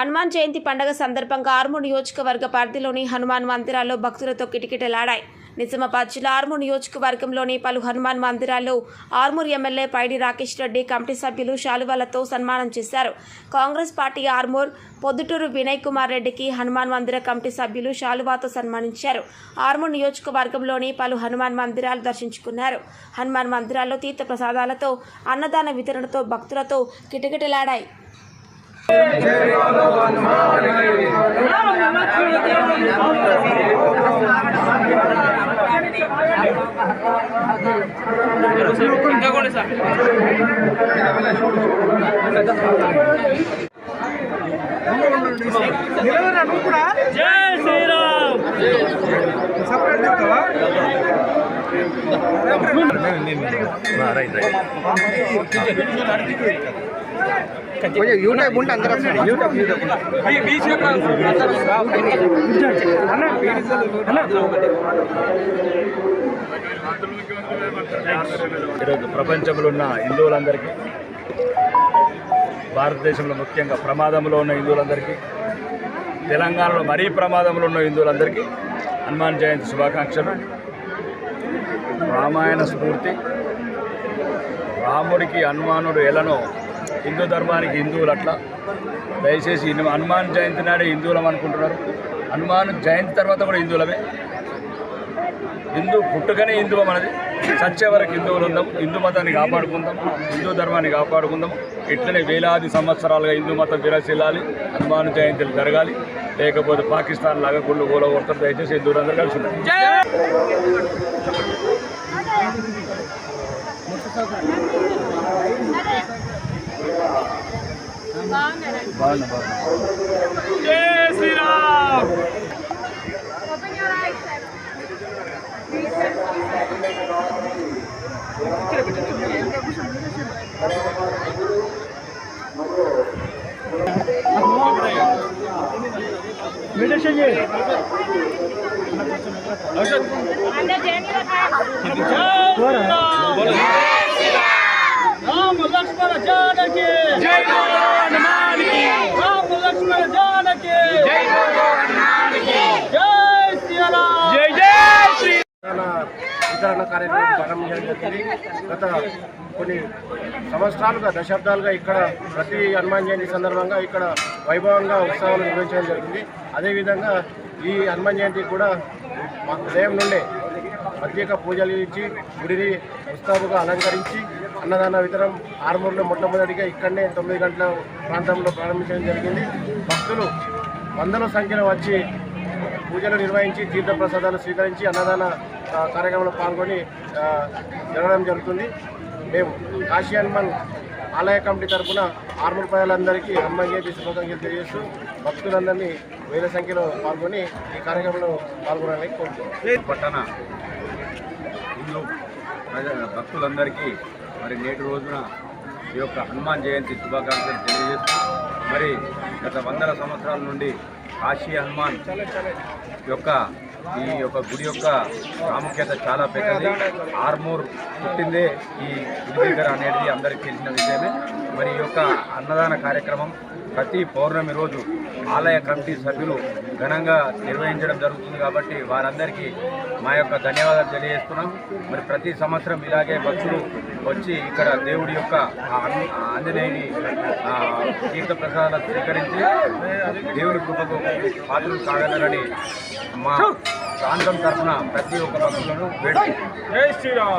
హనుమాన్ జయంతి పండుగ సందర్భంగా ఆర్మూర్ నియోజకవర్గ పరిధిలోని హనుమాన్ మందిరాల్లో భక్తులతో కిటకిటలాడాయి. నిజామాబాద్ జిల్లా ఆర్మూర్ నియోజకవర్గంలోని పలు హనుమాన్ మందిరాల్లో ఆర్మూర్ ఎమ్మెల్యే పైడి రాకేష్ రెడ్డి కమిటీ సభ్యులు శాలువాలతో సన్మానం చేశారు. కాంగ్రెస్ పార్టీ ఆర్మూర్ పొద్దుటూరు వినయ్ కుమార్ రెడ్డికి హనుమాన్ మందిర కమిటీ సభ్యులు శాలువాతో సన్మానించారు. ఆర్మూర్ నియోజకవర్గంలోని పలు హనుమాన్ మందిరాలు దర్శించుకున్నారు. హనుమాన్ మందిరాల్లో తీర్థ ప్రసాదాలతో అన్నదాన వితరణతో భక్తులతో కిటకిటలాడాయి. జై శ్రీరామ్. యూట్యూబ్ ఉంటే అందరూ ఈరోజు ప్రపంచంలో ఉన్న హిందువులందరికీ, భారతదేశంలో ముఖ్యంగా ప్రమాదంలో ఉన్న హిందువులందరికీ, తెలంగాణలో మరీ ప్రమాదంలో ఉన్న హిందువులందరికీ హనుమాన్ జయంతి శుభాకాంక్షలు. రామాయణ స్ఫూర్తి, రాముడికి హనుమానుడు ఎలానో హిందూ ధర్మానికి హిందువులు అట్లా. దయచేసి హనుమాన్ జయంతి నాడే హిందువులం అనుకుంటున్నారు. హనుమాన్ జయంతి తర్వాత కూడా హిందువులమే. హిందూ పుట్టుకనే హిందువం అనేది. చచ్చే వరకు హిందువులు ఉందాం. హిందూ మతాన్ని కాపాడుకుందాం, హిందూ ధర్మాన్ని కాపాడుకుందాం. ఇట్లనే వేలాది సంవత్సరాలుగా హిందూ మతం విరసిల్లాలి, హనుమాన్ జయంతులు జరగాలి. లేకపోతే పాకిస్తాన్ లాగా గుళ్ళు గోల కొడతారు. దయచేసి హిందువులందరూ కలిసి ఉంటారు. జై శ్రీరామ్. రామ లక్ష్మణ జానకి జై బోలో హనుమాన్ కి. రామ లక్ష్మణ జానకి జై బోలో హనుమాన్ కి. జై శ్రీరామ్. జై జై శ్రీ. వితరణ కార్యక్రమం ప్రారంభించడం జరిగింది. గత కొన్ని సంవత్సరాలుగా, దశాబ్దాలుగా ఇక్కడ ప్రతి హనుమాన్ జయంతి సందర్భంగా ఇక్కడ వైభవంగా ఉత్సవాలు నిర్వహించడం జరిగింది. అదేవిధంగా ఈ హనుమాన్ జయంతి కూడా ఉదయం నుండే ప్రత్యేక పూజలు ఇచ్చి గుడిని ఉత్సవాలుగా అలంకరించి అన్నదాన వితరణ ఆర్మూర్లో మొట్టమొదటిగా ఇక్కడనే 9 గంటల ప్రాంతంలో ప్రారంభించడం జరిగింది. భక్తులు వందల సంఖ్యలో వచ్చి పూజలు నిర్వహించి తీర్థ ప్రసాదాలు స్వీకరించి అన్నదాన కార్యక్రమంలో పాల్గొని జరగడం జరుగుతుంది. మేము కాశీ హనుమాన్ ఆలయ కమిటీ తరఫున ఆర్మూర్ ప్రజలందరికీ హనుమాన్ జయంతి శుభాకాంక్షలు తెలియజేస్తూ భక్తులందరినీ వేల సంఖ్యలో పాల్గొని ఈ కార్యక్రమంలో పాల్గొనాలని కోరుతున్నాం. పట్టణ హిందూ భక్తులందరికీ మరి నేటి రోజున ఈ యొక్క హనుమాన్ జయంతి శుభాకాంక్షలు తెలియజేస్తూ, మరి గత వందల సంవత్సరాల నుండి కాశీ హనుమాన్ యొక్క ఈ యొక్క గుడి యొక్క ప్రాముఖ్యత చాలా పెద్దది. ఆర్మూర్ పుట్టిందే ఈ గుడి దగ్గర అనేది అందరికీ తెలిసిన విషయమే. మరి ఈ యొక్క అన్నదాన కార్యక్రమం ప్రతి పౌర్ణమి రోజు ఆలయ కమిటీ సభ్యులు ఘనంగా నిర్వహించడం జరుగుతుంది. కాబట్టి వారందరికీ మా యొక్క ధన్యవాదాలు తెలియజేస్తున్నాం. మరి ప్రతి సంవత్సరం ఇలాగే భక్తులు వచ్చి ఇక్కడ దేవుడి యొక్క ఆంజనేయుని తీర్థ ప్రసాదాలు స్వీకరించి దేవుడి కృపకు పాత్రలు కాగలరని మా ప్రాంతం తరఫున ప్రతి ఒక్క భక్తులను వేడుకుంటున్నాం. జై శ్రీరామ్.